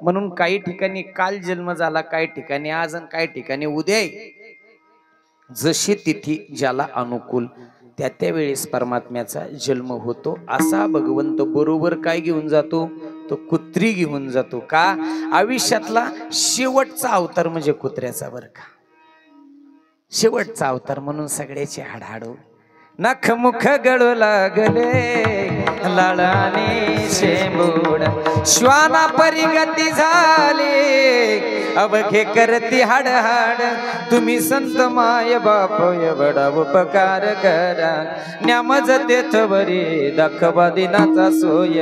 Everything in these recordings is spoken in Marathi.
म्हणून काही ठिकाणी काल जन्म झाला, काही ठिकाणी आज आणि काही ठिकाणी उद्या. जशी तिथी ज्याला अनुकूल त्या त्यावेळेस परमात्म्याचा जन्म होतो. असा भगवंत बरोबर काय घेऊन जातो? तो कुत्री घेऊन जातो. का? आयुष्यातला शेवटचा अवतार म्हणजे कुत्र्याचा बरं का. शेवटचा अवतार म्हणून सगळ्याचे हाडहाडो. नख मुख गळू लागले लाळाने शेंबूड, श्वाना परिगती झाली अवघे करती हाड हाड. तुम्ही संत माय बाप एवढा उपकार करा, न्यामज तेथवरी दाखवा दिनाचा सोय.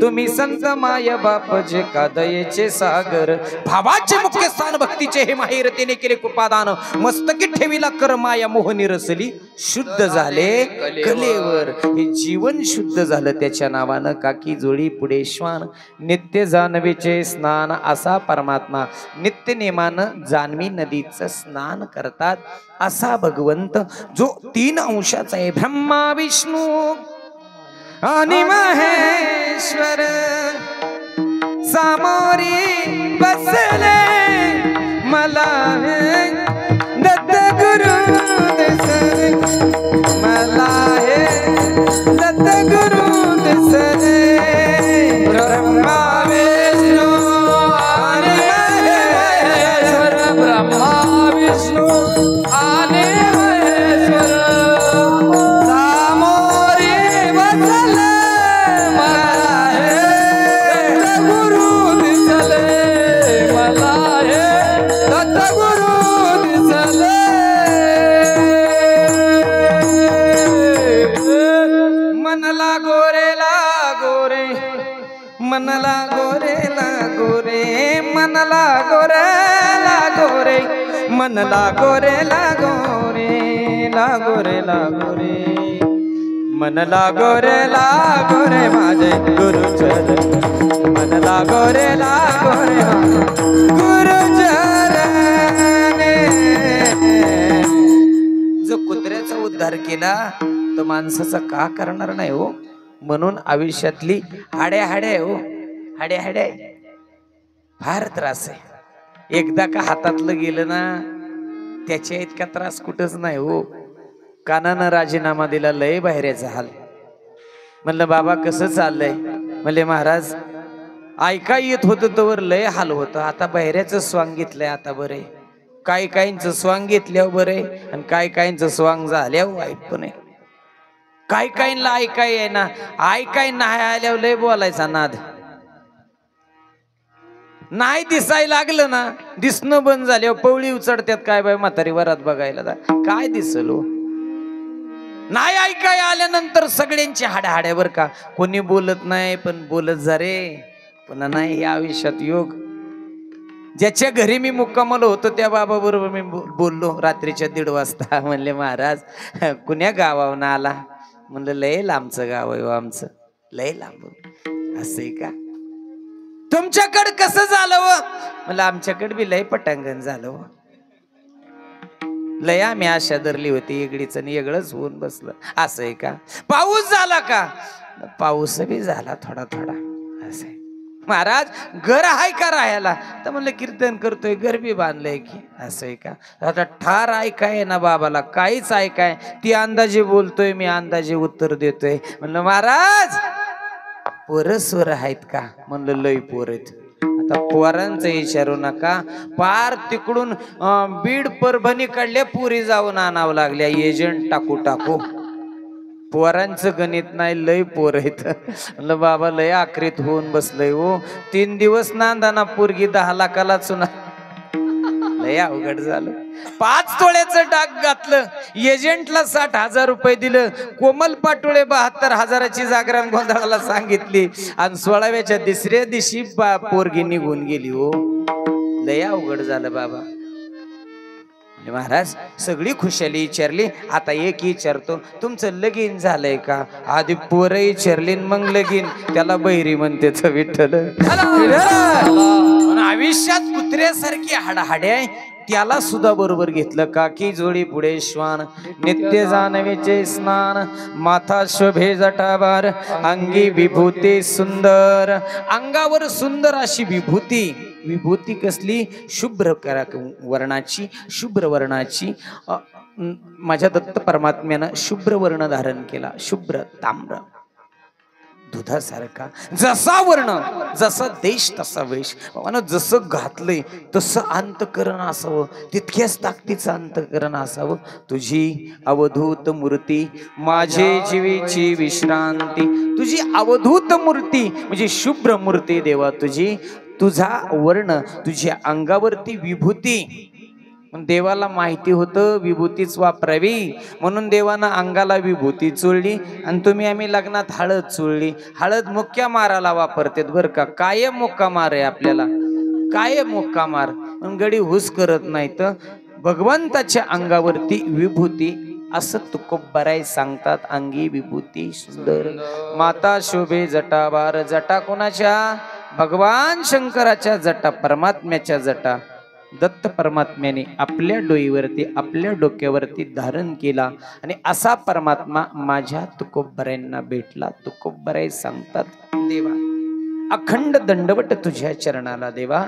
तुम्ही संत माय बाप जे कादयेचे सागर, भावाचे मुख्य स्थान भक्तीचे हे माहेर तिने केले कृपादान. मस्तकी ठेवीला कर माया मोहनी रसली, शुद्ध झाले कलेवर. हे जीवन शुद्ध झालं त्याच्या नावानं. काकी जोडी पुढे श्वान, नित्य जान्हवीचे स्नान. असा परमात्मा नित्य नेमानं जान्हवी नदीचं स्नान करतात. असा भगवंत जो 3 अंशाचा आहे, ब्रह्मा विष्णू आणि महेश्वर. सामोरी बसले मला दत्त गुरु दिसले, मला दत्त गुरु दिसले. ब्रह्मा विष्णू आणि महेश्वर, ब्रह्मा विष्णू आणि महेश्वर. सामोरी बसले मला दत्त गुरु दिसले, मला दत्त गुरु दिसले. मनला गोरे लागोरे, मनला गोरे लागोरे, मनला गोरे लागोरे, मनला गोरे लागोरे, लागोरे लागोरे, मनला गोरे लागोरे माझे गुरुचरण. मनला गोरे लागोरे गुरुचरणे. जो कुत्र्याचा उद्धार केला तो माणसाचा का करणार नाही हो. म्हणून आयुष्यातली हाड्या हाड्या हो, हाड्या हाड्या फार त्रास आहे. एकदा का हातातलं गेलं ना त्याच्या इतका त्रास कुठंच नाही हो. कानानं राजीनामा दिला, लय बाहेरचा हाल. म्हणलं बाबा कसं चाललंय? म्हणले महाराज ऐका येत होतं तोवर लय हाल होतं, आता बाहेरचं स्वांग घेतलंय आता बरे. काही काहींचं स्वांग घेतल्यावर बरे आणि काही काहींचं स्वांग झाल्यावर वाईट पण आहे. काही काहींना ऐकाय आहे ना, ऐकाय नाही आल्यावर लय बोलायचा नाद. नाही दिसायला लागलं ना, दिसणं बंद झाल्यावर पवळी उचडतात. काय बाय म्हातारी वरात बघायला काय दिसलो. नाही ऐकाय आल्यानंतर सगळ्यांची हाड्यावर का. कोणी बोलत नाही पण बोलत जा रे. पुन्हा नाही या आयुष्यात योग. ज्याच्या घरी मी मुक्कामल होतो त्या बाबा बरोबर मी बोललो रात्रीच्या 1:30 वाजता. म्हणले महाराज कुण्या गावाहून आला? म्हणलं लय लांबचं गाव आहे आमचं, लय लांब. असं का? तुमच्याकडे कसं झालं व? म्हणलं आमच्याकडे बी लय पटांगण झालं व. लय आम्ही आशा धरली होती एगडीच आणि वेगळंच होऊन बसलं. असं आहे का? पाऊस झाला का? पाऊस बी झाला थोडा थोडा. असं महाराज घर आहे का राहायला? तर म्हणलं कीर्तन करतोय, घर बी बांधलंय की. असं आहे का? आता ठार ऐकाय ना बाबाला, काहीच ऐकाय. ती अंदाजे बोलतोय, मी अंदाजे उत्तर देतोय. म्हणलं महाराज पोरं सोर आहेत का? म्हणलं लय पोर आहेत. आता पोरांचं विचारू नका, पार तिकडून बीड परभणी काढल्या पुरी जाऊन आणावं लागल्या एजंट टाकू टाकू. पोरांचं गणित नाही, लय पोर आहेत. म्हणलं बाबा लय आखरीत होऊन बसलंय हो. 3 दिवस नांदाना पोरगी 10 लाखाला चुना. लय अवघड झालं. 5 तोळ्याचं डाग घातलं, एजंटला 60,000 रुपये दिलं. कोमल पाटोळे 72,000ची जागरण गोंधळाला सांगितली आणि 16व्याच्या 3ऱ्या दिवशी पोरगी निघून गेली हो. लय अवघड झालं बाबा. महाराज सगळी खुशाली विचारली. आता एक विचारतो, तुमचं लगीन झालंय का? आधी पोरं विचारली मग लगीन. त्याला बहिरी म्हणते विठ्ठल. आयुष्यात कुत्र्यासारखी हाडाहाडे आहे त्याला सुद्धा बरोबर घेतलं. काकी जोडी पुढे श्वान, नित्य जानवेचे स्नान, माथा शोभे जटाभार, अंगी विभूती सुंदर. अंगावर सुंदर अशी विभूती. विभूती कसली? शुभ्र वर्णाची, शुभ्र वर्णाची. माझ्या दत्त परमात्म्यानं शुभ्र वर्ण धारण केला. शुभ्र ताम्र दुधासारखा. जसा वर्ण जसा देश तसा वेश. जसं घातलंय तसं अंतकरण असावं, तितक्याच ताकदीचं अंतकरण असावं. तुझी अवधूत मूर्ती माझे जीवीची विश्रांती. तुझी अवधूत मूर्ती म्हणजे शुभ्र मूर्ती देवा तुझी. तुझा वर्ण, तुझ्या अंगावरती विभूती. देवाला माहिती होतं विभूतीच वापरावी म्हणून देवानं अंगाला विभूती चोळली. आणि तुम्ही आम्ही लग्नात हळद चोळली. हळद मुक्का माराला वापरतात बरं का. कायम मुक्का मार आहे आपल्याला, कायम मुक्का मार. गडी हुस करत नाही तर भगवंताच्या अंगावरती विभूती असं तुकोबराय सांगतात. अंगी विभूती सुंदर, माता शोभे जटाभार. जटा कोणाच्या? भगवान शंकराच्या जटा, परमात्म्याच्या जटा. दत्त परमात्म्याने आपल्या डोईवरती, आपल्या डोक्यावरती धारण केला. आणि असा परमात्मा माझ्या तुकोबरायांना भेटला. तुकोबराय सांगतात देवा अखंड दंडवट तुझ्या चरणाला देवा.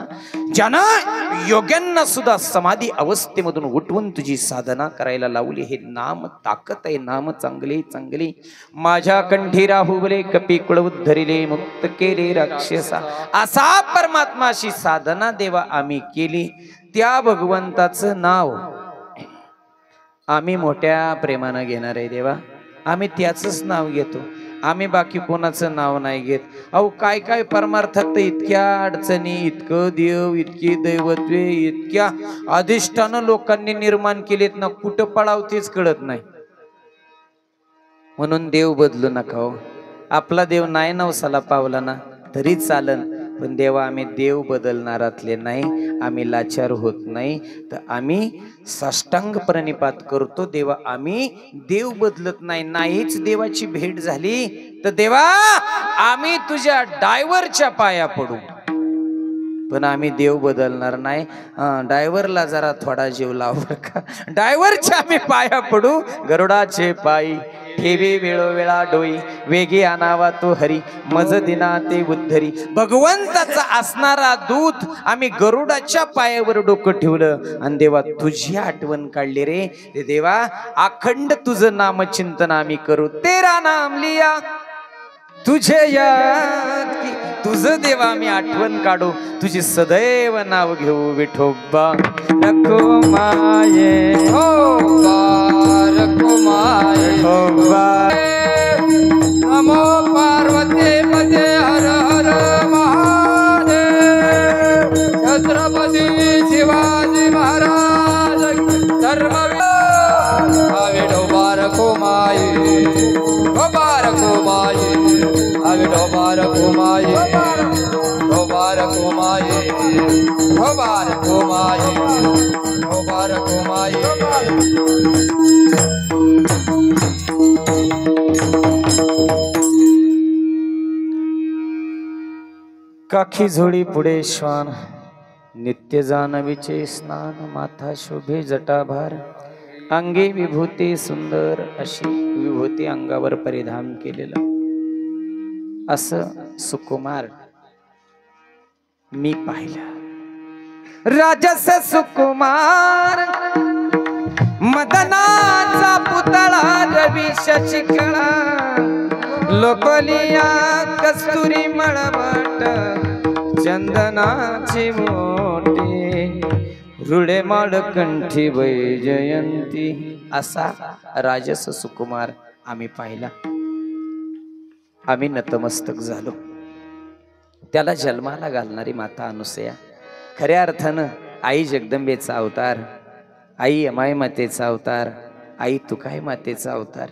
ज्यानं योग्यांना सुद्धा समाधी अवस्थेमधून उठवून तुझी साधना करायला लावली. हे नाम ताकद आहे, नाम चांगले चांगले. माझ्या कंठी राहुबले कपी कुळवून धरिले, मुक्त केले राक्षसा. असा परमात्माशी साधना देवा आम्ही केली. त्या भगवंताचं नाव आम्ही मोठ्या प्रेमानं घेणार आहे देवा. आम्ही त्याचंच नाव घेतो. आम्ही बाकी कोणाचं नाव नाही घेत. अहो काय काय परमार्थात इतक्या अडचणी, इतकं देव, इतकी दैवत्वे, इतक्या अधिष्ठानं लोकांनी निर्माण केलेत ना, कुठं पळाव तेच कळत नाही. म्हणून देव बदलू नका हो. आपला देव नाही नवसाला पावला ना तरी चालन, पण देवा आम्ही देव बदलणारातले नाही. आम्ही लाचार होत नाही तर आम्ही साष्टांग प्रणिपात करतो. देवा आम्ही देव बदलत नाही. नाहीच देवाची भेट झाली तर देवा आम्ही तुझ्या ड्रायव्हरच्या पाया पडू, पण आम्ही देव बदलणार नाही. ड्रायव्हरला जरा थोडा जीव लाव का. ड्रायव्हरच्या आम्ही पाया पडू. गरुडाचे पायी ठेवी वेळोवेळा डोई, वेगी आणावा तो हरी, मज दिना ते उद्धरी. भगवंताचा असणारा दूत आम्ही गरुडाच्या पायावर डोकं ठेवलं आणि देवा तुझी आठवण काढली रे. ते देवा अखंड तुझं नामचिंतन आम्ही करू. तेरा नाम लिया तुझे याद की. तुझं देवा आम्ही आठवण काढू. तुझी सदैव नाव घेऊ. विठोबा नको माये हो रखो माये नमो पार्वती पते हर हर महादेव. छत्रपती शिवाजी महाराज सर्व विठोबा रखो माये रखो माये विठोबा रखो माये विठोबा रखो माये विठोबा रखो माये विठोबा रखो माये. काखी झोळी पुढे श्वान, नित्य जानवीचे स्नान, माथा शोभे जटाभार, अंगी विभूती सुंदर. अशी विभूती अंगावर परिधान केलेलं असं सुकुमार मी पाहिलं. राजस सुकुमार मदनाचा पुतळा रवी शशिकळा, लोकलिया कस्तुरी मळवट चंदनाची मोठी, रुडे माळकंठी वैजयंती. असा राजस सुकुमार आम्ही पाहिला. आम्ही नतमस्तक झालो. त्याला जन्माला घालणारी माता अनुसया, खऱ्या अर्थानं आई जगदंबेचा अवतार, आई अमाय मातेचा अवतार, आई तुकाई मातेचा अवतार.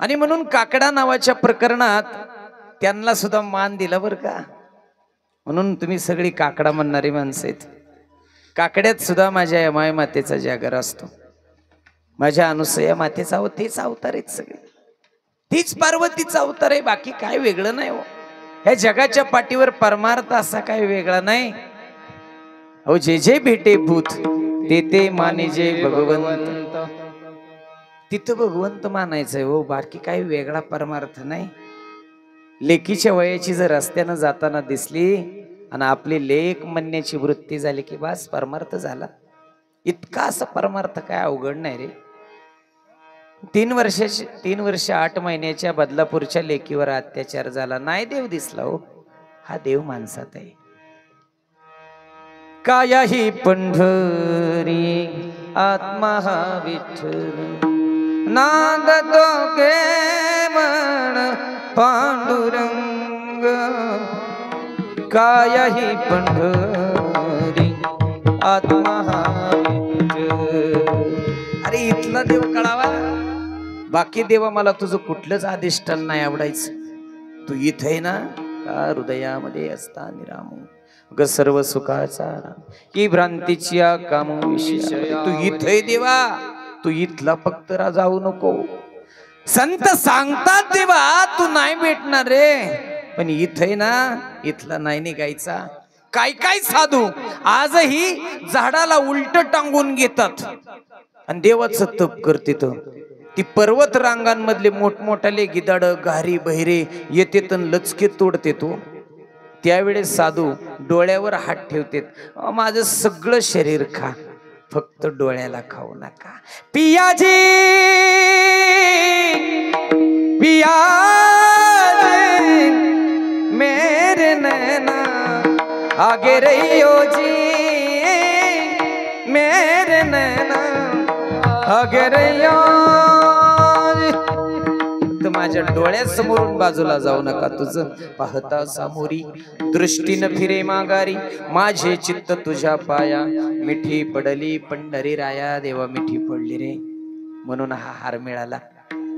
आणि म्हणून काकडा नावाच्या प्रकरणात त्यांना सुद्धा मान दिला बर का. म्हणून तुम्ही सगळी काकडा म्हणणारी माणसं आहेत. काकड्यात सुद्धा माझ्या अमाय मातेचा जागर असतो. माझ्या अनुसया मातेचा तेच अवतार आहेत सगळे. तीच पार्वतीचा अवतार आहे. बाकी काय वेगळं नाही हो. ह्या जगाच्या पाठीवर परमार्थ असा काय वेगळा नाही. अहो जे जे भेटे भूत ते ते माने जे भगवंत. तिथं भगवंत मानायचंय हो, बाकी काही वेगळा परमार्थ नाही. लेकीच्या वयाची जर रस्त्यानं जाताना दिसली आणि आपली लेक म्हणण्याची वृत्ती झाली की बस परमार्थ झाला. इतका असं परमार्थ काय अवघड नाही रे. 3 वर्ष 8 महिन्याच्या बदलापूरच्या लेकीवर अत्याचार झाला, नाही देव दिसला हो. हा देव माणसात आहे. काया ही पंढरी आत्मा हा विठ्ठल, नाद तो केवळ पांडुरंग. काया ही पंढरी आत्मा हा विठ्ठल. अरे इथला देव कळावा, बाकी देवा मला तुझं कुठलंच अधिष्ठान नाही आवडायचं. तू इथं आहे ना, का हृदयामध्ये असता निरामू ग सर्व सुखाचा ही भ्रांतीची कामू विषय. तू इथं देवा, तू इथला फक्त जाऊ नको. संत सांगतात देवा तू नाही भेटणार रे, पण इथं ना, इथला नाही निघायचा. काय काय साधू आजही झाडाला उलट टांगून घेतात आणि देवाचं तप करते. ती पर्वत रांगांमधले मोठमोठाले गिदाड घारी बहिरे येते तर लचके तोडते. त्यावेळेस साधू डोळ्यावर हात ठेवते, माझं सगळं शरीर खा, फक्त डोळ्याला खाऊ नका. पियाजी पियाजी मेरे नैना आगे रहियो जी, मेरे नैना आगे रहियो. माझ्या डोळ्यासमोरून बाजूला जाऊ नका, तुझं पाहता सामोरी दृष्टीनं फिरे माघारी. माझे चित्त तुझ्या पाया मिठी पडली पंढरी राया. देवा मिठी पडली रे, म्हणून हा हार मिळाला.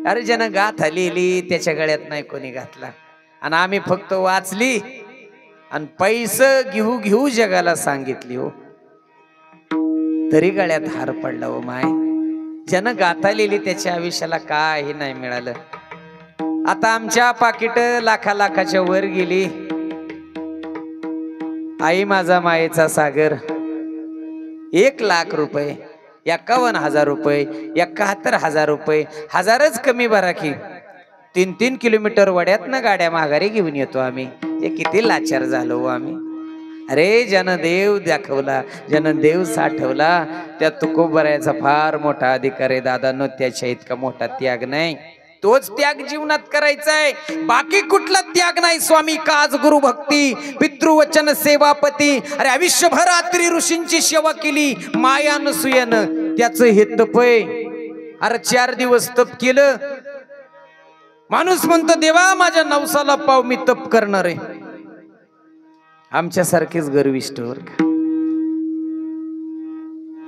अरे ज्यानं गाथा लिहिली त्याच्या गळ्यात नाही कोणी घातला, आणि आम्ही फक्त वाचली आणि पैसे घेऊ घेऊ जगाला सांगितली हो, तरी गळ्यात हार पडला हो माय. ज्यानं गाथा लिहिली त्याच्या आयुष्याला काही नाही मिळालं. आता आमच्या पाकिट लाखाच्या वर गेली. आई माझा मायेचा सागर 1,00,000 रुपये, 51,000 रुपये, 71,000 रुपये, हजारच कमी भरा की. 3-3 किलोमीटर वड्यातनं गाड्या माघारी घेऊन येतो आम्ही. हे किती लाचार झालो आम्ही. अरे ज्यानं देव दाखवला, ज्यानं देव साठवला, त्या तुकोबरायाचा फार मोठा अधिकार आहे दादांनो. त्याच्या इतका मोठा त्याग नाही. तोच त्याग जीवनात करायचा आहे, बाकी कुठला त्याग नाही. स्वामी काज गुरु भक्ती पितृवचन सेवापती. अरे आयुष्यभर रात्री ऋषींची सेवा केली माया नसुयानं, त्याचं हे तप आहे. अरे 4 दिवस तप केलं. माणूस म्हणतो देवा माझ्या नवसाला पाव मी तप करणार आहे. आमच्यासारखेच गर्विष्ठ वर्ग,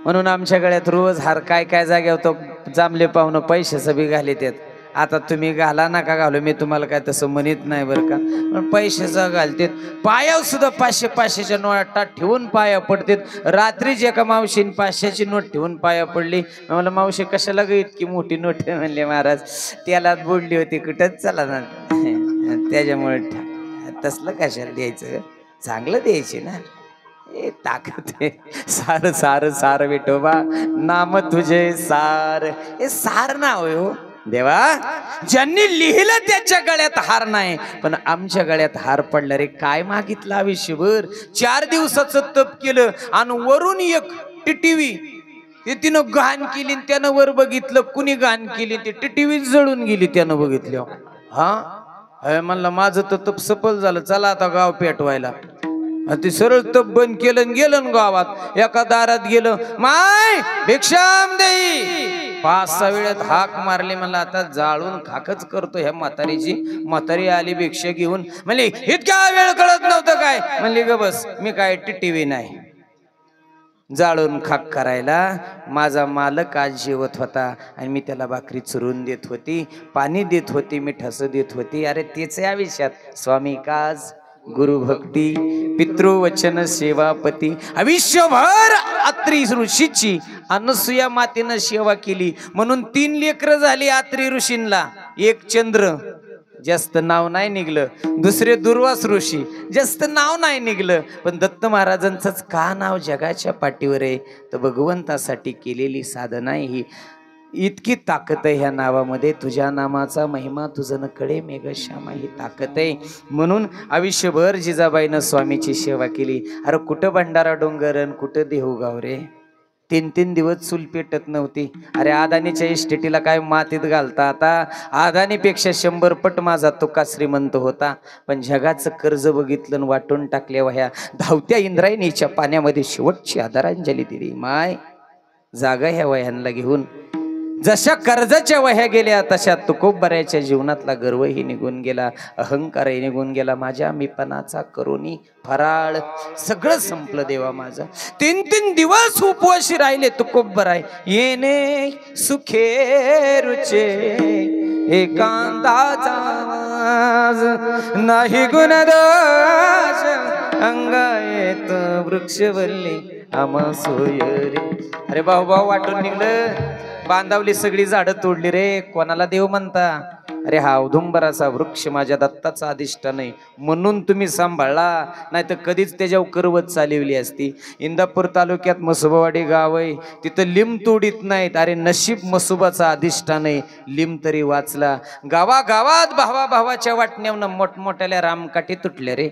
म्हणून आमच्या गळ्यात रोज हार काय काय जागे होतो. जांभले पाहुणं पैसे सभी घाले त्यात. आता तुम्ही घाला नका घालू, मी तुम्हाला काय तसं म्हणत नाही बरं का, पण पैशाचं घालतेत. पायावर सुद्धा 500-500च्या नोटा ठेवून पाया पडतेत. रात्रीच एका मावशीने 500ची नोट ठेवून पाया पडली. मला मावशी कशाला ग इतकी मोठी नोट म्हणले, महाराज त्याला बोलली होती कुठंच चला ना, त्याच्यामुळे तसलं कशाला द्यायचं, चांगलं द्यायचे ना. ए ताकद सार सार सार विठोबा नाम तुझे सार. हे सार नाव आहे हो देवा. ज्यांनी लिहिलं त्याच्या गळ्यात हार नाही, पण आमच्या गळ्यात हार पडला रे. काय मागितलं आयुष्यभर? 4 दिवसाचं तप केलं आणि वरून एक टीटीव्ही तिनं घाण केली, त्यानं वर बघितलं कुणी घाण केली, ती टीटीव्ही जळून गेली त्यानं बघितलं. हा म्हणलं माझं तर तप सफल झालं, चला आता गाव पेटवायला. ते सरळ तप बंद केलं गेलं गावात. एका दारात गेलं, माय भिक्षाम देई. 5-6 वेळात हाक मारली. मला आता जाळून खाकच करतो ह्या म्हातारीची. म्हातारी आली भिक्षा घेऊन, म्हणली इतक्या वेळ कळत नव्हतं काय? म्हणली ग बस, मी काय टीव्ही नाही. जाळून खाक करायला माझा मालक आज जेवत होता आणि मी त्याला भाकरी चुरून देत होती, पाणी देत होती, मिठास देत होती. अरे तेच या विषयात स्वामी काज गुरु भक्ती पितृवचन सेवापती. आयुष्यभर अत्री ऋषीची अनसुया मातेनं सेवा केली, म्हणून 3 लेकरं झाली अत्री ऋषींना. 1 चंद्र जास्त नाव नाही निघलं, दुसरे दुर्वास ऋषी जास्त नाव नाही निघलं, पण दत्त महाराजांचंच का नाव जगाच्या पाठीवर आहे? तर भगवंतासाठी केलेली साधना ही इतकी ताकद आहे ह्या नावामध्ये. तुझ्या नामाचा महिमा तुझं न कळे मेघश्यामा, ही ताकद आहे. म्हणून आयुष्यभर जिजाबाईनं स्वामीची सेवा केली. अरे कुठं भंडारा डोंगरन, कुठं देहूगाव रे. 3-3 दिवस चूल पेटत नव्हती. अरे अदानीच्या इस्टेटीला काय मातीत घालता? आता अदानीपेक्षा 100 पट माझा तुका श्रीमंत होता, पण जगाचं कर्ज बघितलं वाटून टाकल्या वह्या. धावत्या इंद्रायणीच्या पाण्यामध्ये शेवटची आदरांजली दिली. माय जागा ह्या वह्यांना घेऊन. जशा कर्जाच्या वह्या गेल्या तशा तुकोबराच्या जीवनातला गर्वही निघून गेला, अहंकारही निघून गेला. माझ्या मीपणाचा करुणी फराळ सगळं संपलं देवा माझं. 3-3 दिवस उपवाशी राहिले तुकोबराय. येणे सुखे रुचे एकांताचा नाही गुणदोष, अंगायत वृक्षवल्ली आमा सोयरे. अरे भाऊ भाऊ वाटून निघलं, बांधावली सगळी झाडं तोडली रे. कोणाला देव म्हणता? अरे हा औदुंबराचा वृक्ष माझ्या दत्ताचा अधिष्ठान आहे म्हणून तुम्ही सांभाळला, नाही तर कधीच त्याच्यावर करवत चालवली असती. इंदापूर तालुक्यात मसुबावाडी गाव आहे, तिथं लिंब तोडीत नाहीत. अरे नशीब मसुबाचा अधिष्ठान आहे, लिंब तरी वाचला. गावागावात भावा भावाच्या वाटण्यावनं मोठमोठ्याल्या रामकाठी तुटल्या रे,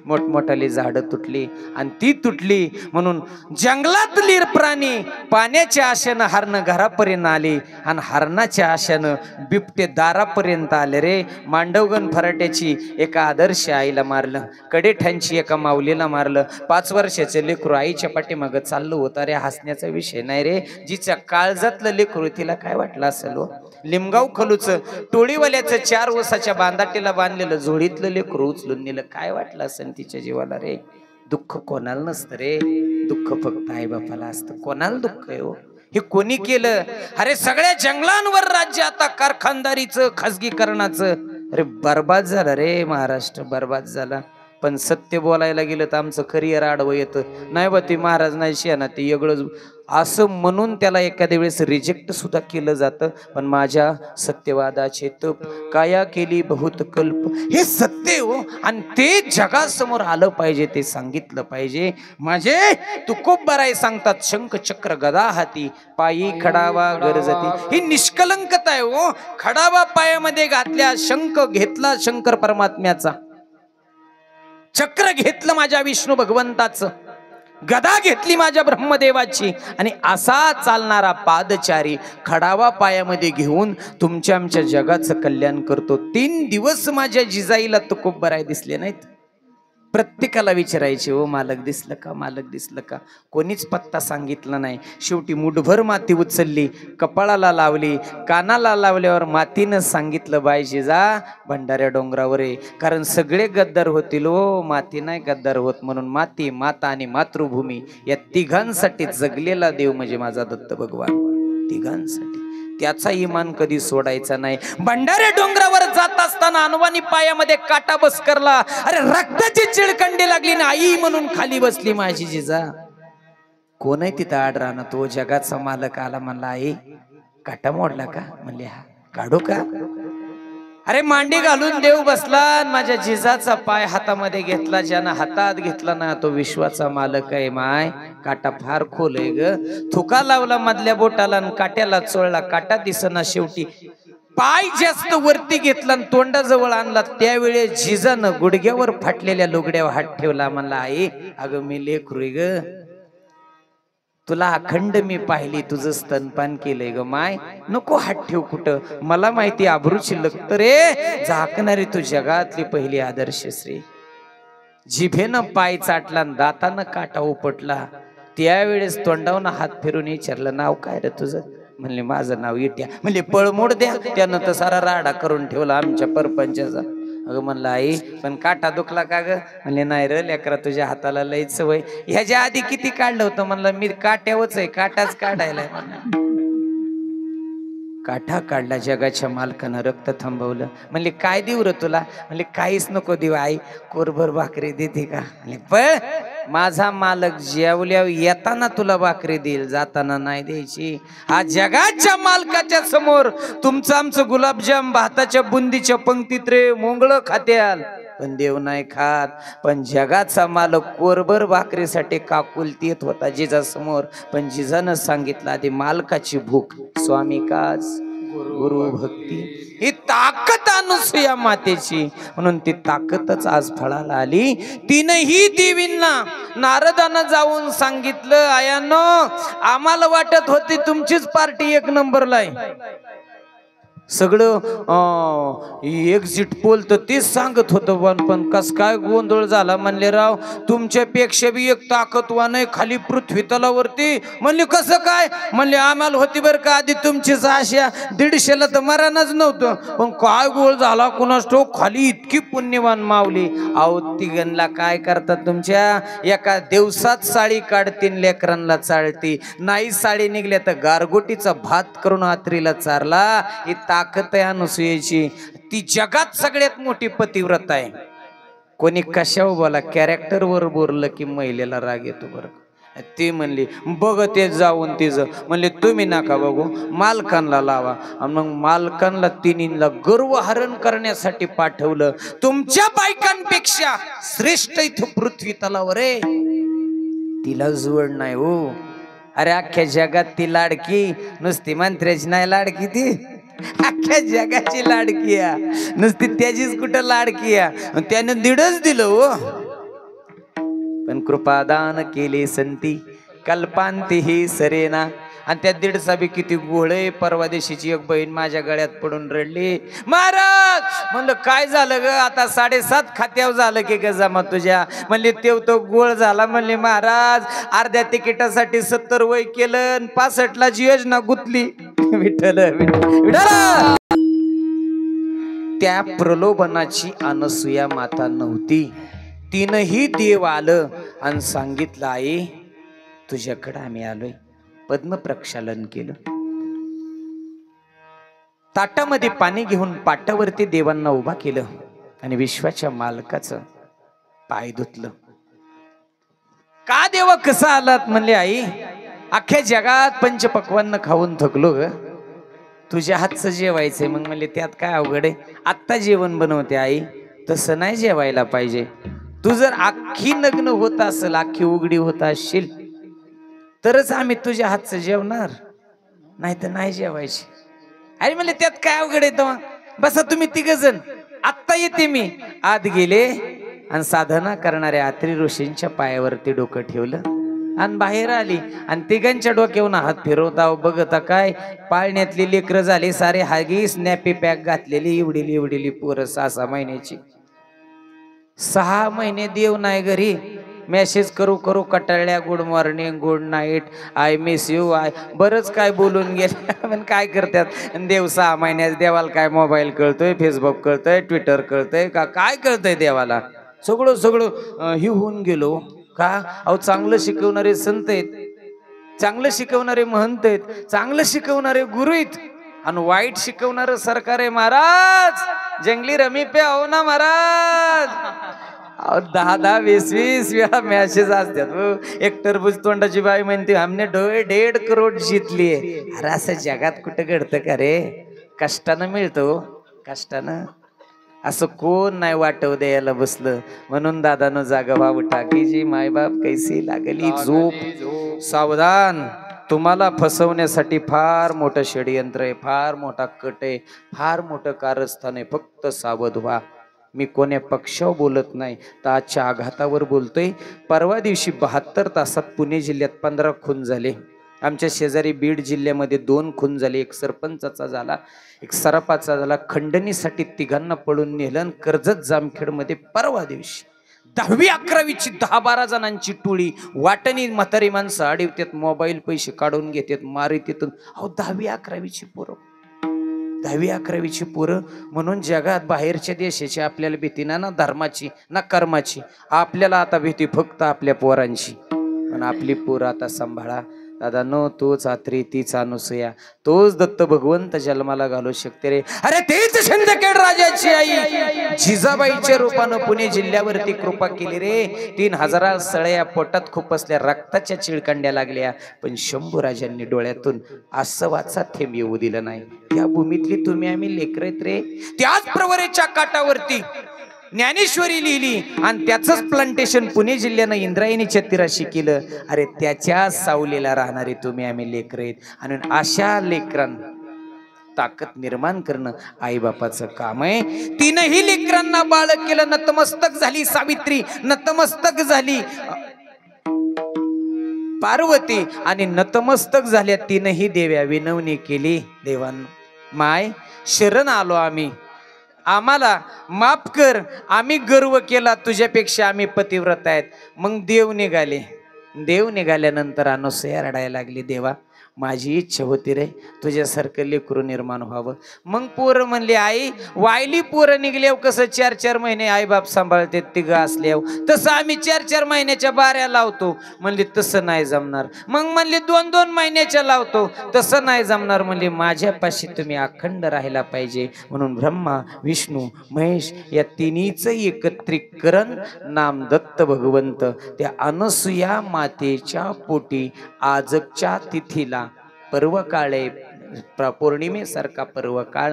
मोठमोठाली झाडं तुटली. आणि ती तुटली म्हणून जंगलातली प्राणी पाण्याच्या आशेनं हरण घरापर्यंत आली, आणि हरणाच्या आशेनं बिबटे दारापर्यंत आले रे. मांडवगण फराट्याची एका आदर्श आईला मारलं, कडेठ्यांची एका माऊलीला मारलं. 5 वर्षाचे लेकरू आईच्या पाठीमागं चाललं होतं. अरे हसण्याचा विषय नाही रे, जिच्या काळजातलं लेकरू तिला काय वाटलं असेल हो. लिमगाव खलूचं टोळीवाल्याचं 4 वर्षाच्या बांधाटीला बांधलेलं झोळीतलं लेकरू उचलून नेलं, काय वाटलं असेल तिच्या जीवाला रे. दुःख कोणाला नसतं रे, दुःख फक्त आई बापाला असतं. कोणाला दुःख आहे हो? हे कोणी केलं? अरे सगळ्या जंगलांवर राज्य आता कारखानदारीचं, खाजगीकरणाचं. अरे बर्बाद झाला रे महाराष्ट्र, बर्बाद झाला. पण सत्य बोलायला गेलं तर आमचं करिअर आडवं येतं. नाही बा ती महाराज नाही शियाना, ते वेगळं असं म्हणून त्याला एखाद्या वेळेस रिजेक्ट सुद्धा केलं जातं. पण माझ्या सत्यवादाचे तप काया केली बहुत कल्प, हे सत्य हो, आणि ते जगासमोर आलं पाहिजे, ते सांगितलं पाहिजे. माझे तुकोबराय सांगतात, शंख चक्र गदा हाती पायी खडावा गरजती. ही निष्कलंकता आहे हो. खडावा पायामध्ये घातल्या, शंख घेतला शंकर परमात्म्याचा, चक्र घेतलं माझ्या विष्णू भगवंताचं, गदा घेतली माझ्या ब्रह्मदेवाची, आणि असा चालणारा पादचारी खडावा पायामध्ये घेऊन तुमच्या आमच्या जगाचं कल्याण करतो. 3 दिवस माझ्या जिजाईला तुकोबराय दिसले नाहीत. प्रत्येकाला विचारायचे, ओ मालक दिसलं का, मालक दिसलं का? कोणीच पत्ता सांगितला नाही. शेवटी मुठभर माती उचलली, कपाळाला लावली, कानाला लावल्यावर मातीनं सांगितलं, बाय जिजा भंडाऱ्या डोंगरावर आहे. कारण सगळे गद्दार होतील ओ, माती नाही गद्दार होत. म्हणून माती, माता आणि मातृभूमी या तिघांसाठी जगलेला देव म्हणजे माझा दत्त भगवान. तिघांसाठी त्याचा इमान कधी सोडायचा नाही. भंडारे डोंगरावर जात असताना अनवानी पायामध्ये काटा बसकरला. अरे रक्ताची चिळकंडी लागली ना, आई म्हणून खाली बसली माझी जिजा. कोण आहे तिथं आड राहणार? तो जगाचा मालक आला, म्हणला आई काटा मोडला का? म्हणले हा. काढू का? अरे मांडी घालून देव बसला, माझ्या जिजाचा पाय हातामध्ये घेतला. ज्यानं हातात घेतला ना तो विश्वाचा मालक आहे. माय काटा फार खोल आहे ग. थुका लावला मधल्या बोटाला आणि काट्याला चोळला, काटा दिसना. शेवटी पाय जास्त वरती घेतला आणि तोंडाजवळ आणला. त्यावेळेस जिजानं गुडघ्यावर फाटलेल्या लुगड्यावर हात ठेवला. म्हणला आई अगं मी लेकरू ग, तुला अखंड मी पाहिली, तुझं स्तनपान केलंय ग. माय नको हात ठेव कुठं, मला माहिती आबरू शिल्लक. तर रे झाकणारी तू जगातली पहिली आदर्श श्री. जिभेनं पाय चाटला, दातानं काटा उपटला. त्यावेळेस तोंडावनं हात फिरून विचारलं, नाव काय रे तुझं? म्हणले माझं नाव इट्या. म्हणले पळमोड द्या. त्यानं तर सारा राडा करून ठेवला आमच्या परपंचाचा. अगं म्हणलं आई पण काटा दुखला का ग? म्हणले नाही र लेकरा, तुझ्या हाताला लई सवय. ह्याच्या आधी किती काढलं होतं? म्हणलं मी काट्यावच आहे, काटाच काढायलाय. काठा काढला. जगाच्या मालकानं रक्त थांबवलं. म्हणले काय देऊ र तुला? म्हणले काहीच नको देऊ आई, कोरभर भाकरी देते का? म्हणले पळ. माझा मालक जेवल्यावर येताना तुला भाकरी देईल, जाताना नाही द्यायची. हा जगाच्या मालकाच्या समोर तुमचं आमचं गुलाबजाम भाताच्या बुंदीच्या पंक्तीत रे मोंगळ खात्याल, पण देव नाही खात. पण जगाचा मालक कोरभर भाकरीसाठी काकुलती येत होता जिजासमोर, पण जिजानं सांगितलं आधी मालकाची भूक, स्वामी काच गुरु भक्ती. ही ताकद अनुसूया मातेची, म्हणून ती ताकदच आज फळाला आली. तीनही देवींना नारदानं जाऊन सांगितलं, आयानो आम्हाला वाटत होती तुमचीच पार्टी एक नंबरला आहे, सगळं एक्झिट पोल तर तेच सांगत होतं, पण कस काय गोंधळ झाला. म्हणले राव तुमच्यापेक्षा बी एक ताकदवान आहे खाली पृथ्वी तलावरती. म्हणले कसं काय? म्हणले आम्हाला होती बरं का आधी तुमचीच आशा, 150ला तर मरानच नव्हतं, पण काय गोळ झाला कुणास ठाऊक, खाली इतकी पुण्यवान मावली. अहो तिघांना काय करतात तुमच्या, एका दिवसात साडी काढतीन, लेकरांना चालती नाही, साडी निघल्या तर गारगोटीचा भात करून आत्रीला चारला. ताकद आहे अनुसूयेची. ती जगात सगळ्यात मोठी पतिव्रत आहे. कोणी कशावर बोला, कॅरेक्टर वर बोललं की महिलेला राग येतो बरं. ती म्हणली बघ ते जाऊन तिचं, म्हणले तुम्ही नका बघू, मालकांना लावा. मग मालकांना तिन्हीला गर्वहरण करण्यासाठी पाठवलं. तुमच्या बायकांपेक्षा श्रेष्ठ इथं पृथ्वी तलावर आहे, तिला जोड नाही हो. अरे अख्ख्या जगात ती लाडकी, नुसती मंत्र्याची नाही लाडकी, ती अख्ख्या जगाची लाडकी आहे, नुसती त्याचीच कुठं लाडकी आहे. त्याने दीडच दिलं हो, पण कृपादान केले संती कल्पांती ही सरेना. आणि त्या 1.5 बी किती गोळे. परवा दिवशीची एक बहीण माझ्या गळ्यात पडून रडली, महाराज म्हणलं काय झालं ग, आता 7.5 खात्यावर झालं की ग जमा तुझ्या. म्हणले तेव तो गोळ झाला. म्हणले महाराज अर्ध्या तिकिटासाठी 70 वय केलं, 65ला जी योजना गुतली. विठ्ठल विठ्ठल. त्या प्रलोभनाची अनसूया माता नव्हती. तीनही देव आलं आणि सांगितलं आई तुझ्याकडे आम्ही आलोय. पद्म प्रक्षालन केलं, ताटामध्ये पाणी घेऊन पाटावरती देवांना उभा केलं आणि विश्वाच्या मालकाचं पाय धुतलं. का देवा कसा आलात? म्हणले आई अख्ख्या जगात पंचपक्वान्न खाऊन थकलो ग, तुझ्या हातचं जेवायचंय. मग म्हणले त्यात काय अवघड आहे, आत्ता जेवण बनवते आई. तसं नाही जेवायला पाहिजे. तू जर अख्खी नग्न होत असेल, अख्खी उघडी होत असशील तरच आम्ही तुझ्या हातचं जेवणार, नाही तर नाही जेवायची. अरे म्हणले त्यात काय अवघड आहे, मग बसा तुम्ही 3 जण, आत्ता येते मी. आत गेले आणि साधना करणाऱ्या आत्री ऋषींच्या पायावरती डोकं ठेवलं आणि बाहेर आली. आणि 3घांच्या डोक्यावरून हात फिरवता बघता काय पाळण्यातली लेकरं झाली सारे हागी स्नॅपी पॅक घातलेली, एवढीली पोरं 6-6 महिन्याची. 6 महिने देव नाही घरी, मेसेज करू करू कटाळल्या, good morning, good night, I miss you, I बरंच काय बोलून गेले. पण काय करतात देव 6 महिन्यात, देवाला काय मोबाईल कळतोय, फेसबुक कळतोय, ट्विटर कळतंय का, काय कळतंय देवाला? सगळं ही होऊन गेलो का. अहो चांगलं शिकवणारे संत आहेत, चांगलं शिकवणारे महंत आहेत, चांगलं शिकवणारे गुरु आहेत, आणि वाईट शिकवणारं सरकार आहे. महाराज जंगली रमी पे हो ना महाराज. 10-10, 20-20 वेळा मॅसेज असतात. एक टरबूज तोंडाची बाई म्हणते हमने 1.5 करोड जितली. अरे असं जगात कुठं घडतं का रे? कष्टानं मिळतो, कष्टानं. असं कोण नाही वाटव द्यायला बसलं. म्हणून दादानं जागा उठा की जी मायबाप कैसी लागली झोप. सावधान, तुम्हाला फसवण्यासाठी फार मोठं षडयंत्र आहे, फार मोठा कट आहे, फार मोठं कारस्थान आहे. फक्त सावध व्हा. मी कोण्या पक्षावर बोलत नाही, तर आजच्या आघातावर बोलतोय. परवा दिवशी 72 तासात पुणे जिल्ह्यात 15 खून झाले. आमच्या शेजारी बीड जिल्ह्यामध्ये 2 खून झाले. एक सरपंचाचा झाला, एक सराफाचा झाला. खंडणीसाठी 3घांना पळून नेलं. कर्जत जामखेडमध्ये परवा दिवशी 10वी 11वीची 10-12 जणांची टोळी, वाटणी म्हातारी माणसं अडवतात, मोबाईल पैसे काढून घेतात, मारितात. अहो 10वी 11वीची पोरं, 10वी 11वीची पोरं. म्हणून जगात बाहेरच्या देशाची आपल्याला भीती ना धर्माची ना कर्माची. आपल्याला आता भीती फक्त आपल्या पोरांची. पण आपली पोरं आता सांभाळा. दादा नो तोच आत्री तीच अनुसया तोच दत्त भगवंत जन्माला घालू शकते रे. अरे तेच शिंदखेड राजाची आई जिजाबाईच्या रूपानं पुणे जिल्ह्यावरती कृपा केली रे. 3000 सळया पोटात खुपसल्या, रक्ताच्या चिळकांड्या लागल्या, पण शंभूराजांनी डोळ्यातून आसवाचा थेंब येऊ दिलं नाही. त्या भूमीतली तुम्ही आम्ही लेकरत रे. त्याच प्रवरेच्या काठावरती ज्ञानेश्वरी लिहिली आणि त्याचंच प्लांटेशन पुणे जिल्ह्यानं इंद्रायणीच्या तीराशी केलं. अरे त्याच्या सावलीला राहणारे तुम्ही आम्ही लेकर आहेत. आणि अशा लेकरांना ताकद निर्माण करणं आई बापाचं काम आहे. तीनही लेकरांना बाळक केलं. नतमस्तक झाली सावित्री, नतमस्तक झाली पार्वती आणि नतमस्तक झाल्या तीनही देव्या. विनवणी केली, देवान माय शरण आलो आम्ही, आम्हाला माफ कर, आम्ही गर्व केला तुझ्यापेक्षा आम्ही पतिव्रत आहेत. मग देव निघाले. देव निघाल्यानंतर अनुसया रडायला लागली, देवा माझी इच्छा होती रे तुझ्यासारखं लेकरू निर्माण व्हावं. मग पोरं म्हणले, आई वायली पोरं निघल्यावर कसं 4-4 महिने आई बाप सांभाळते तिघं असल्यावर, तसं आम्ही 4-4 महिन्याच्या बाऱ्या लावतो. म्हणले तसं नाही जमणार. मग म्हणले 2-2 महिन्याच्या लावतो, तसं नाही जमणार. म्हणले माझ्यापाशी तुम्ही अखंड राहायला पाहिजे. म्हणून ब्रह्मा विष्णू महेश या तिन्हीचं एकत्रीकरण नाम दत्त भगवंत त्या अनुसुया मातेच्या पोटी आजच्या तिथीला पर्व काळ पौर्णिमेसारखा पर्व काळ,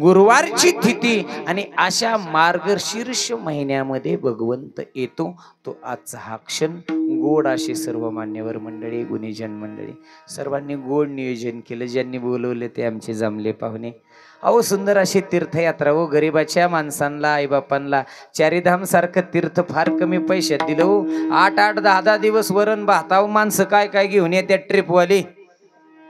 गुरुवारची तिथी आणि अशा मार्गशीर्ष महिन्यामध्ये भगवंत येतो. तो आजचा हा क्षण गोड अशी सर्व मान्यवर मंडळी, गुणीजन मंडळी सर्वांनी गोड नियोजन केलं. ज्यांनी बोलवले ते आमचे जमले पाहुणे. अहो सुंदर अशी तीर्थयात्रा हो. गरीबाच्या माणसांना आईबापांना चारीधाम सारखं तीर्थ फार कमी पैशात दिलं हो. 8-8 10-10 दिवस वरण भाताव माणसं काय काय घेऊन येत्या ट्रिपवाले.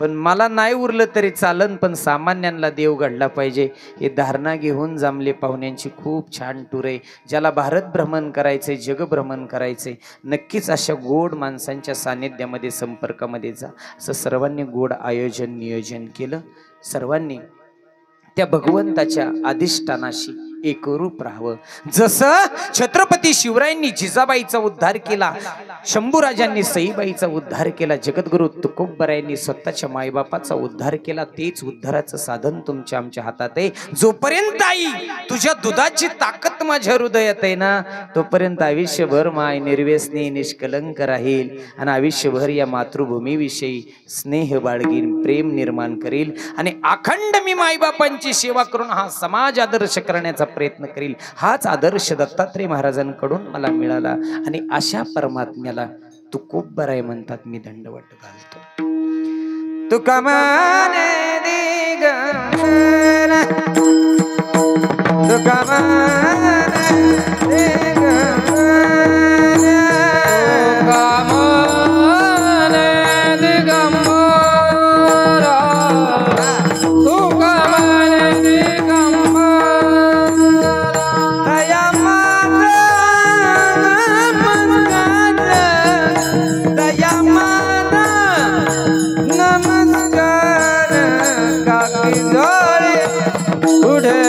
पण मला नाही उरलं तरी चालन, पण सामान्यांना देव घडला पाहिजे हे धारणा घेऊन जमले पाहुण्यांची खूप छान टूर आहे. ज्याला भारत भ्रमण करायचंय, जग भ्रमण करायचंय, नक्कीच अशा गोड माणसांच्या सानिध्यामध्ये संपर्कामध्ये जा. असं सर्वांनी गोड आयोजन नियोजन केलं. सर्वांनी त्या भगवंताच्या अधिष्ठानाशी एकरूप राहावं. जसं छत्रपती शिवरायांनी जिजाबाईचा उद्धार केला, शंभूराजांनी सईबाईचा उद्धार केला, जगद्गुरु तुकोबरायांनी स्वतःच्या मायबापाचा उद्धार केला, तेच उद्धाराचं साधन तुमच्या आमच्या हातात आहे. जोपर्यंत आई तुझ्या दुधाची ताकद माझ्या हृदयात आहे ना, तोपर्यंत आयुष्यभर माय निर्व्यसनी निष्कलंक राहील आणि आयुष्यभर या मातृभूमीविषयी स्नेह बाळगीन, प्रेम निर्माण करील आणि अखंड मी मायबापांची सेवा करून हा समाज आदर्श करण्याचा प्रयत्न करील. हाच आदर्श दत्तात्रय महाराजांकडून मला मिळाला आणि अशा परमात्म्याला तुकोबराय म्हणतात. मी दंडवत घालतो. तुका माने दिगंबर, तुका माने दिगंबर, तुका माने दिगंबर, तुका माने दिगंबर. काकी जोळे पुढे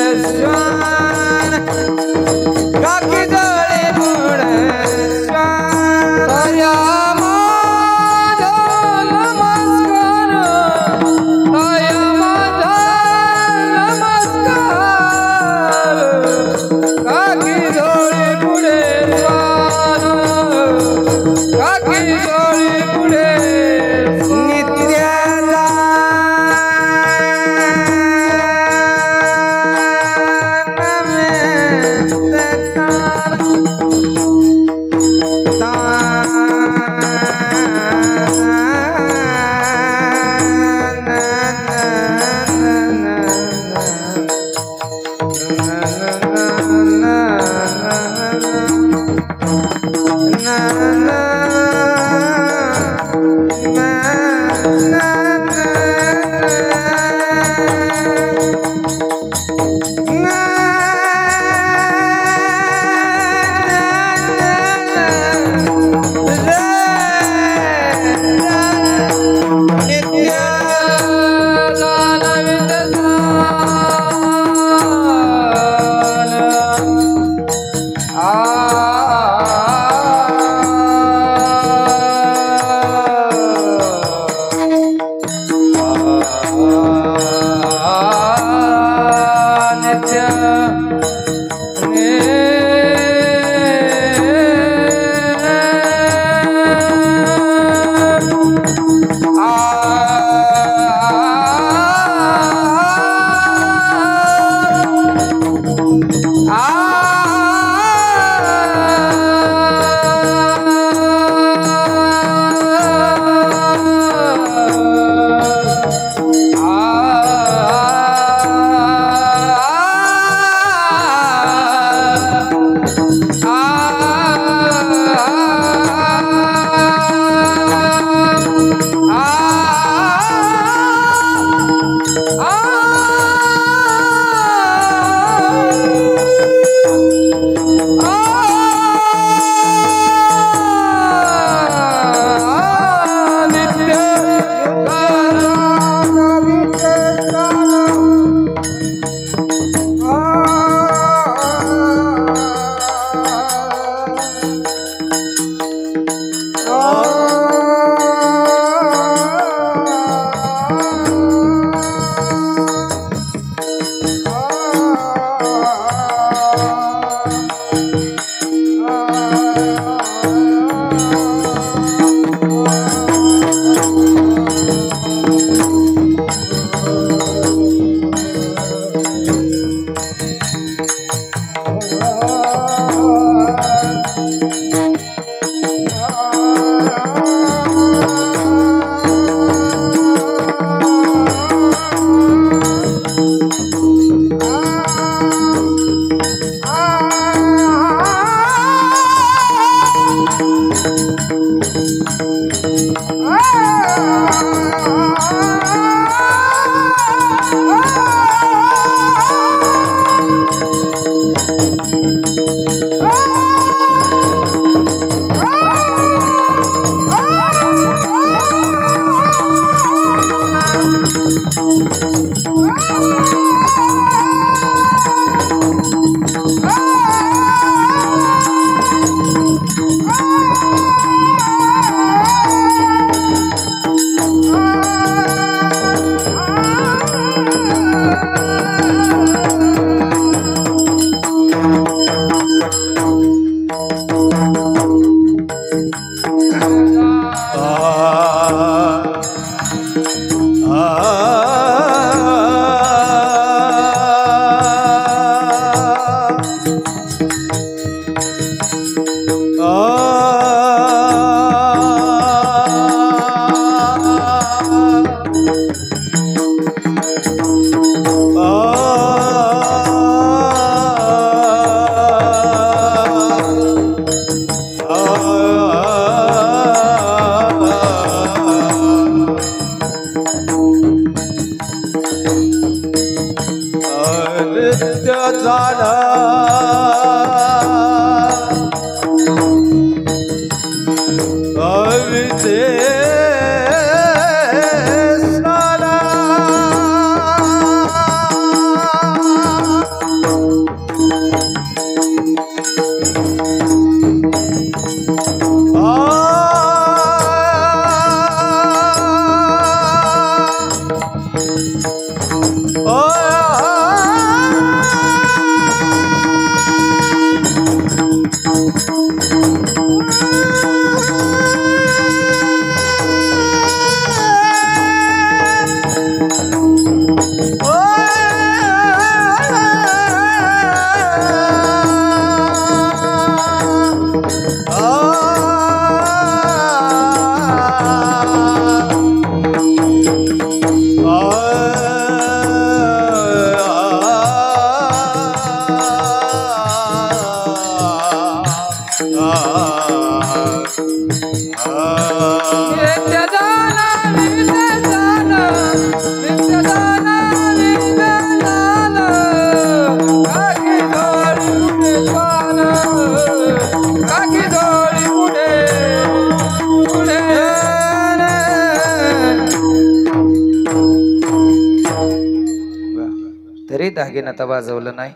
तरी दागिना वाजवलं नाही.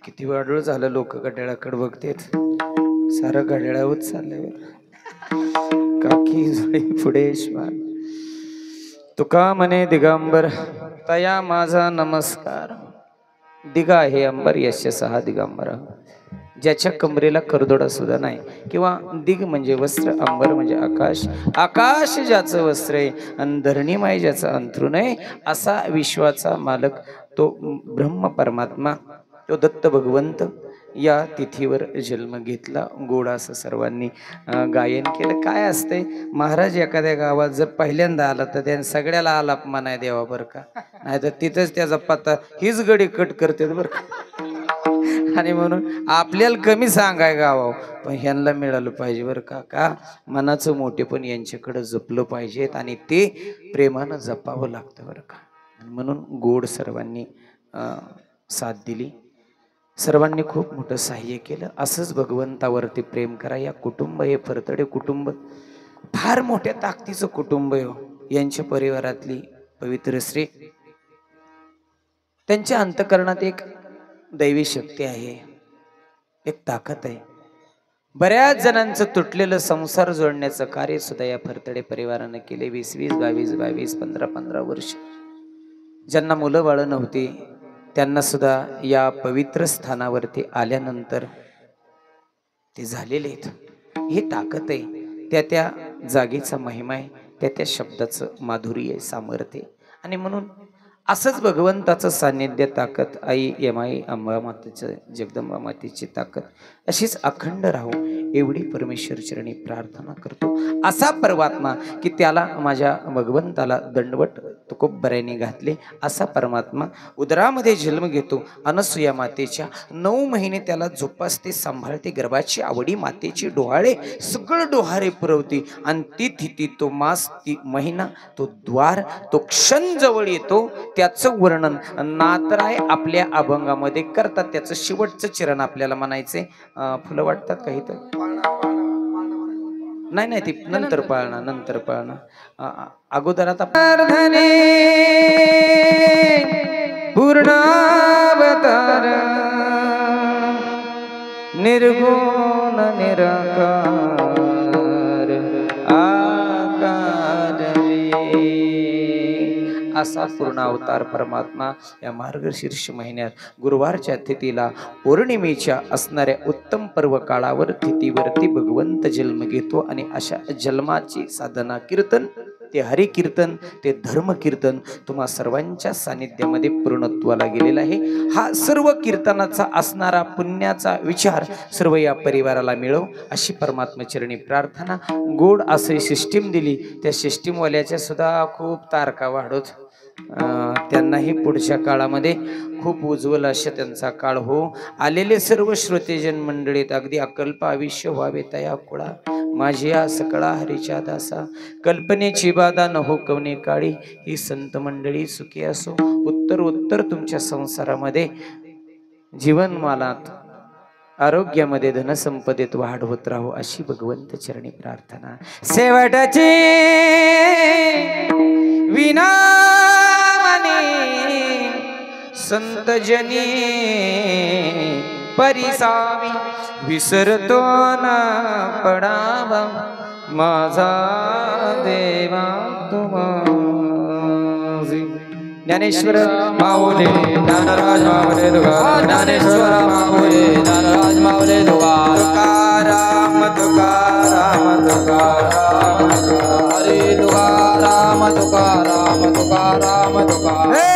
किती वाढूळ झालं, लोक घड्याळाकडे बघतेत. सारं घड्याळावर चाललंय. काकी जुळी पुढे श्वान तुका म्हणे दिगंबर तया माझा नमस्कार. दिगा हे अंबर यश सहा दिगंबर, ज्याच्या कमरेला करदोडा सुद्धा नाही. किंवा दिग म्हणजे वस्त्र, अंबर म्हणजे आकाश. आकाश ज्याचं वस्त्र आहे आणि धरणीमाय ज्याचं अंथरूण आहे, असा विश्वाचा मालक तो ब्रह्म परमात्मा, तो दत्त भगवंत या तिथीवर जन्म घेतला. गोड असं सर्वांनी गायन केलं. काय असतंय, महाराज एखाद्या गावात जर पहिल्यांदा आला तर त्याने सगळ्याला आलाप म्हणाय द्यावा बरं का, नाही तर तिथंच त्याचा पत्ता हीच गडी कट करते बरं का. आणि म्हणून आपल्याला कमी सांगाय गावाव, पण ह्यांना मिळालं पाहिजे बरं का. का मनाचं मोठे पण यांच्याकडे जपलं पाहिजेत आणि ते प्रेमानं जपावं लागतं बरं का. म्हणून गोड सर्वांनी साथ दिली, सर्वांनी खूप मोठं सहाय्य केलं. असंच भगवंतावरती प्रेम करा. या कुटुंब हे फरतडे कुटुंब फार मोठ्या ताकदीचं कुटुंब आहे. यांच्या परिवारातली पवित्र स्त्री, त्यांच्या अंतःकरणात एक दैवी शक्ती आहे, एक ताकद आहे. बऱ्याच जणांचं तुटलेलं संसार जोडण्याचं कार्य सुद्धा या फरतडे परिवारानं केले. 20-20, 22-22, 15-15 वर्ष ज्यांना मुलं बाळ नव्हती त्यांना सुद्धा या पवित्र स्थानावरती आल्यानंतर ते झालेले आहेत. ही ताकद आहे, त्या त्या जागेचा महिमा आहे, त्या त्या शब्दाचं माधुर्य आहे, सामर्थ्य. आणि म्हणून असंच भगवंताचं सानिध्य ताकद आई यमाई अंबा मातेचं जगदंबा मातेची ताकद अशीच अखंड राहू एवढी परमेश्वर चरणी प्रार्थना करतो। असा परमात्मा की त्याला माझ्या भगवंताला दंडवट तुकोबऱ्याने घातले असा परमात्मा उदरामध्ये जन्म घेतो। अनसुया मातेच्या 9 महिने त्याला झोपासते सांभाळते, गर्भाची आवडी मातेची डोहाळे सगळं डोहारे पुरवते आणि ती तिथी तो मास ती महिना तो द्वार तो क्षण जवळ येतो। त्याचं वर्णन नातराय आपल्या अभंगामध्ये करतात। त्याचं शेवटचं चरण आपल्याला म्हणायचे फुलं वाटतात काही तर नाही नाही ती नंतर पाळणा अगोदर आता पूर्णावतार निर्गुण निराकार आकार असा पूर्ण अवतार परमात्मा या मार्गशीर्ष महिन्यात गुरुवारच्या तिथीला पौर्णिमेच्या असणाऱ्या उत्तम पर्व काळावर तिथीवरती भगवंत जन्म घेतो आणि अशा जन्माची साधना कीर्तन ते हरि कीर्तन ते धर्म कीर्तन तुम्हा सर्वांच्या सानिध्यामध्ये पूर्णत्वाला गेलेला आहे। हा सर्व कीर्तनाचा असणारा पुण्याचा विचार सर्व या परिवाराला मिळो अशी परमात्मा चरणी प्रार्थना। गोड असे सिस्टीम दिली त्या सिस्टीमवाल्याच्या सुद्धा खूप तारका वाढत त्यांनाही पुढच्या काळामध्ये खूप उज्ज्वल अशा त्यांचा काळ हो। आलेले सर्व श्रोतेजन मंडळीत अगदी अकल्प आयुष्य व्हावे तया कुळा माझी या सकळा हरीच्या दासा कल्पनेची बाधा न हो कवने काळी ही संत मंडळी सुखी असो। उत्तर तुमच्या संसारामध्ये जीवनमालात आरोग्यामध्ये धनसंपदेत वाढ होत राहो अशी भगवंत चरणी प्रार्थना। शेवटची विना संत जनी परिसामी विसरतो ना पडावा माझा देवा तुम्हासी। ज्ञानेश्वर माऊली ज्ञानराज माऊली तुकाराम ज्ञानेश्वर माऊली ज्ञानराज माऊली तुकाराम तुकाराम तुकाराम हरे तुकाराम तुकाराम तुकाराम तुकाराम